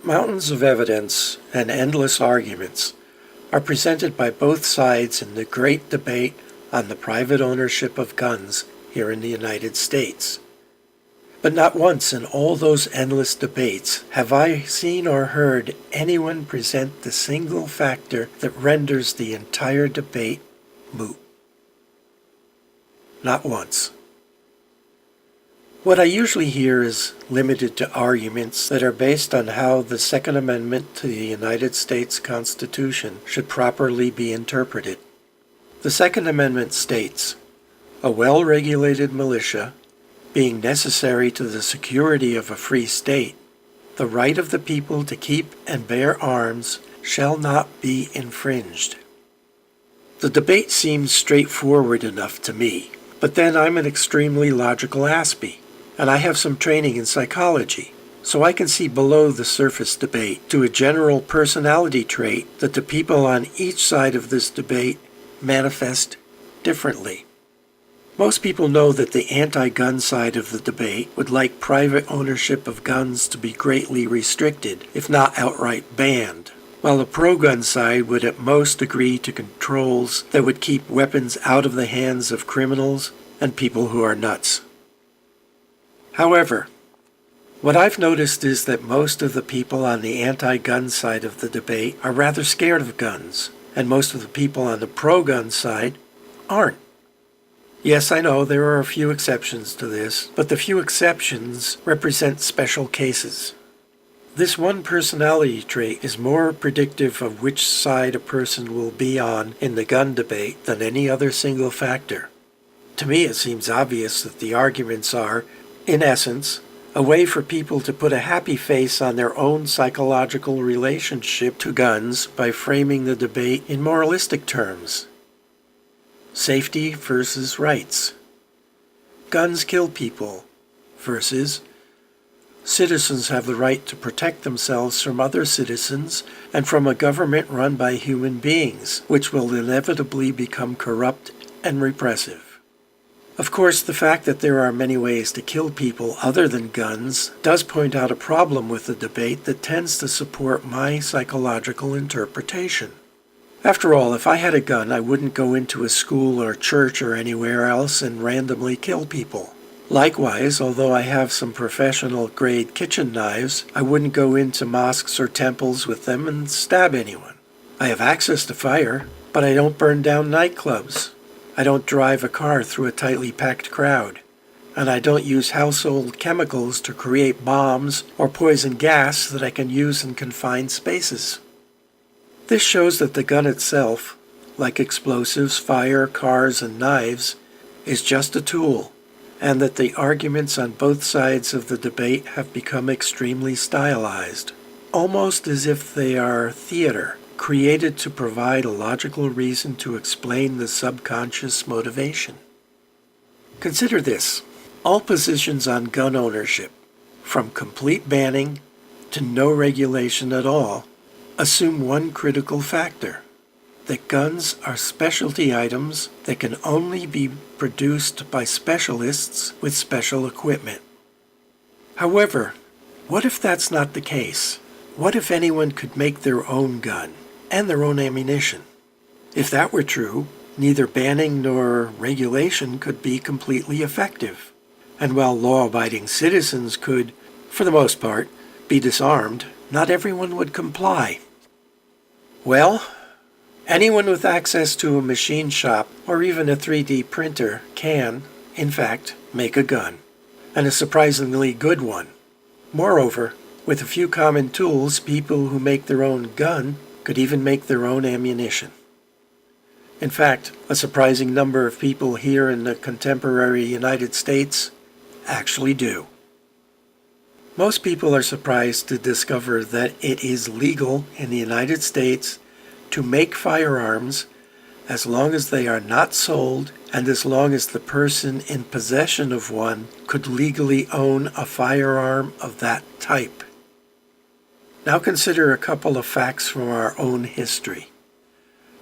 Mountains of evidence and endless arguments are presented by both sides in the great debate on the private ownership of guns here in the United States. But not once in all those endless debates have I seen or heard anyone present the single factor that renders the entire debate moot. Not once. What I usually hear is limited to arguments that are based on how the Second Amendment to the United States Constitution should properly be interpreted. The Second Amendment states, "A well-regulated militia, being necessary to the security of a free state, the right of the people to keep and bear arms shall not be infringed." The debate seems straightforward enough to me, but then I'm an extremely logical aspie. And I have some training in psychology, so I can see below the surface debate to a general personality trait that the people on each side of this debate manifest differently. Most people know that the anti-gun side of the debate would like private ownership of guns to be greatly restricted, if not outright banned, while the pro-gun side would at most agree to controls that would keep weapons out of the hands of criminals and people who are nuts. However, what I've noticed is that most of the people on the anti-gun side of the debate are rather scared of guns, and most of the people on the pro-gun side aren't. Yes, I know there are a few exceptions to this, but the few exceptions represent special cases. This one personality trait is more predictive of which side a person will be on in the gun debate than any other single factor. To me, it seems obvious that the arguments are, in essence, a way for people to put a happy face on their own psychological relationship to guns by framing the debate in moralistic terms. Safety versus rights. Guns kill people versus citizens have the right to protect themselves from other citizens and from a government run by human beings, which will inevitably become corrupt and repressive. Of course, the fact that there are many ways to kill people other than guns does point out a problem with the debate that tends to support my psychological interpretation. After all, if I had a gun, I wouldn't go into a school or church or anywhere else and randomly kill people. Likewise, although I have some professional-grade kitchen knives, I wouldn't go into mosques or temples with them and stab anyone. I have access to fire, but I don't burn down nightclubs. I don't drive a car through a tightly packed crowd, and I don't use household chemicals to create bombs or poison gas that I can use in confined spaces. This shows that the gun itself, like explosives, fire, cars, and knives, is just a tool, and that the arguments on both sides of the debate have become extremely stylized, almost as if they are theater, created to provide a logical reason to explain the subconscious motivation. Consider this. All positions on gun ownership, from complete banning to no regulation at all, assume one critical factor: that guns are specialty items that can only be produced by specialists with special equipment. However, what if that's not the case? What if anyone could make their own gun and their own ammunition? If that were true, neither banning nor regulation could be completely effective. And while law-abiding citizens could, for the most part, be disarmed, not everyone would comply. Well, anyone with access to a machine shop or even a 3D printer can, in fact, make a gun, and a surprisingly good one. Moreover, with a few common tools, people who make their own gun could even make their own ammunition. In fact, a surprising number of people here in the contemporary United States actually do. Most people are surprised to discover that it is legal in the United States to make firearms as long as they are not sold and as long as the person in possession of one could legally own a firearm of that type. Now consider a couple of facts from our own history.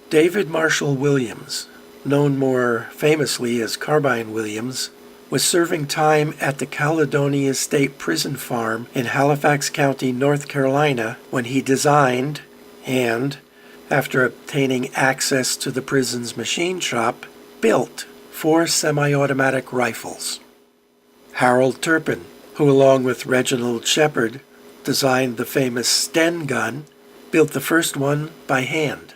David Marshall Williams, known more famously as Carbine Williams, was serving time at the Caledonia State Prison Farm in Halifax County, North Carolina, when he designed and, after obtaining access to the prison's machine shop, built 4 semi-automatic rifles. Harold Turpin, who along with Reginald Shepard designed the famous Sten gun, built the first one by hand.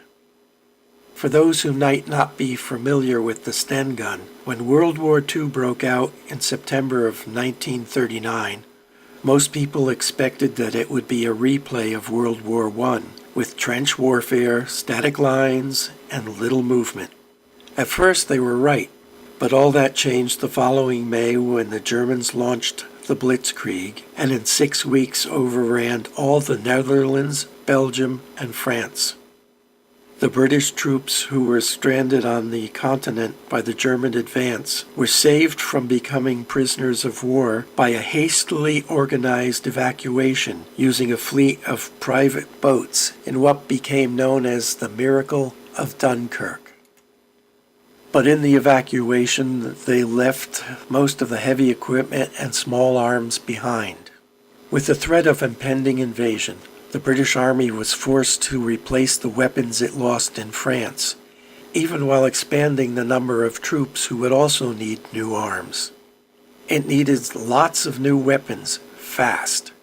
For those who might not be familiar with the Sten gun, when World War II broke out in September of 1939, most people expected that it would be a replay of World War I, with trench warfare, static lines, and little movement. At first they were right, but all that changed the following May when the Germans launched the Blitzkrieg and in 6 weeks overran all the Netherlands, Belgium, and France. The British troops who were stranded on the continent by the German advance were saved from becoming prisoners of war by a hastily organized evacuation using a fleet of private boats in what became known as the Miracle of Dunkirk. But in the evacuation, they left most of the heavy equipment and small arms behind. With the threat of impending invasion, the British Army was forced to replace the weapons it lost in France, even while expanding the number of troops who would also need new arms. It needed lots of new weapons, fast.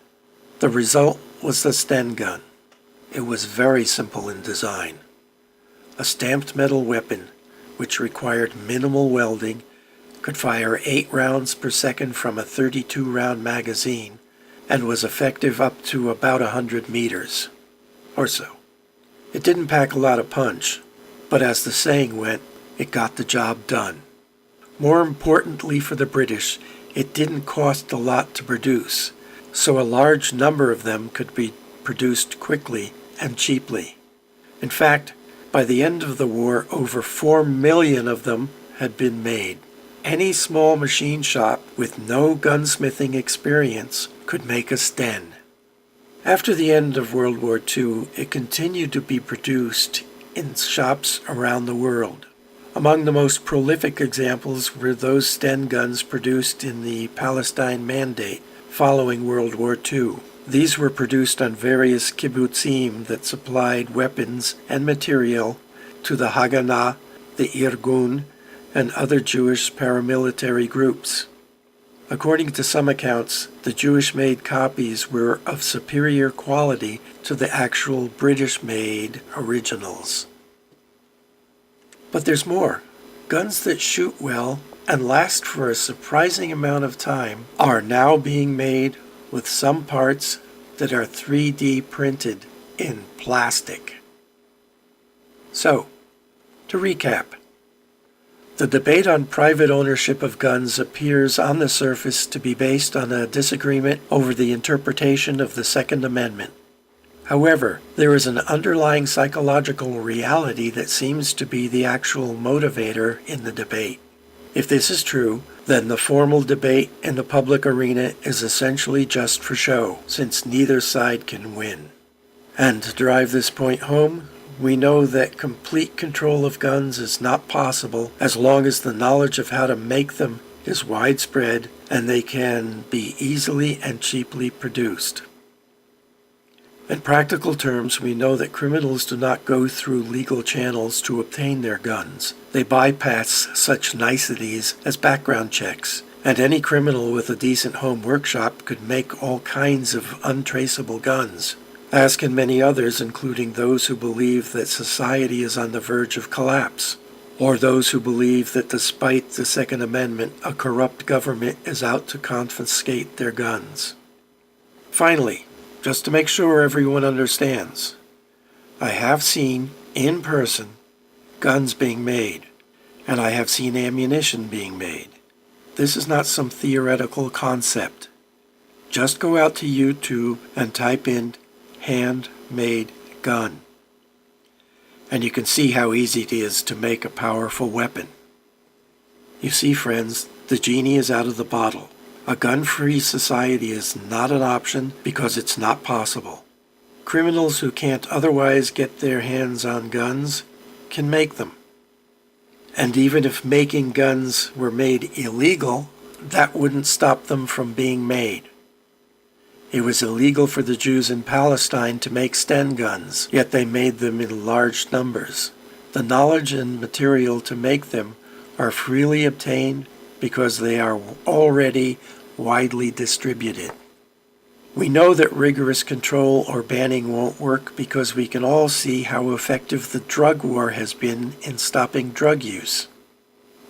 The result was the Sten gun. It was very simple in design. A stamped metal weapon, which required minimal welding, could fire 8 rounds per second from a 32-round magazine, and was effective up to about 100 meters, or so. It didn't pack a lot of punch, but as the saying went, it got the job done. More importantly for the British, it didn't cost a lot to produce, so a large number of them could be produced quickly and cheaply. In fact, by the end of the war, over 4 million of them had been made. Any small machine shop with no gunsmithing experience could make a Sten. After the end of World War II, it continued to be produced in shops around the world. Among the most prolific examples were those Sten guns produced in the Palestine Mandate following World War II. These were produced on various kibbutzim that supplied weapons and material to the Haganah, the Irgun, and other Jewish paramilitary groups. According to some accounts, the Jewish-made copies were of superior quality to the actual British-made originals. But there's more. Guns that shoot well and last for a surprising amount of time are now being made with some parts that are 3D printed in plastic. So, to recap, the debate on private ownership of guns appears on the surface to be based on a disagreement over the interpretation of the Second Amendment. However, there is an underlying psychological reality that seems to be the actual motivator in the debate. If this is true, then the formal debate in the public arena is essentially just for show, since neither side can win. And to drive this point home, we know that complete control of guns is not possible as long as the knowledge of how to make them is widespread and they can be easily and cheaply produced. In practical terms, we know that criminals do not go through legal channels to obtain their guns. They bypass such niceties as background checks, and any criminal with a decent home workshop could make all kinds of untraceable guns, as can many others, including those who believe that society is on the verge of collapse, or those who believe that despite the Second Amendment, a corrupt government is out to confiscate their guns. Finally, just to make sure everyone understands, I have seen, in person, guns being made, and I have seen ammunition being made. This is not some theoretical concept. Just go out to YouTube and type in handmade gun, and you can see how easy it is to make a powerful weapon. You see, friends, the genie is out of the bottle. A gun-free society is not an option because it's not possible. Criminals who can't otherwise get their hands on guns can make them. And even if making guns were made illegal, That wouldn't stop them from being made. It was illegal for the Jews in Palestine to make Sten guns, yet they made them in large numbers. The knowledge and material to make them are freely obtained because they are already widely distributed. We know that rigorous control or banning won't work because we can all see how effective the drug war has been in stopping drug use.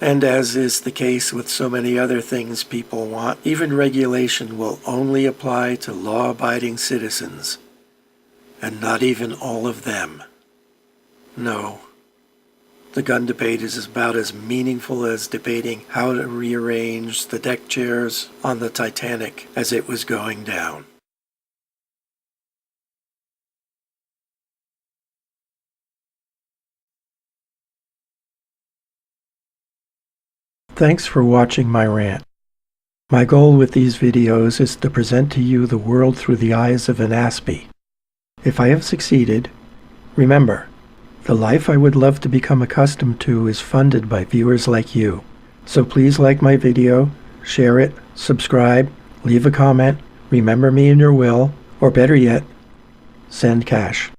And as is the case with so many other things people want, even regulation will only apply to law-abiding citizens, and not even all of them. No. The gun debate is about as meaningful as debating how to rearrange the deck chairs on the Titanic as it was going down. Thanks for watching my rant. My goal with these videos is to present to you the world through the eyes of an Aspie. If I have succeeded, remember, the life I would love to become accustomed to is funded by viewers like you. So please like my video, share it, subscribe, leave a comment, remember me in your will, or better yet, send cash.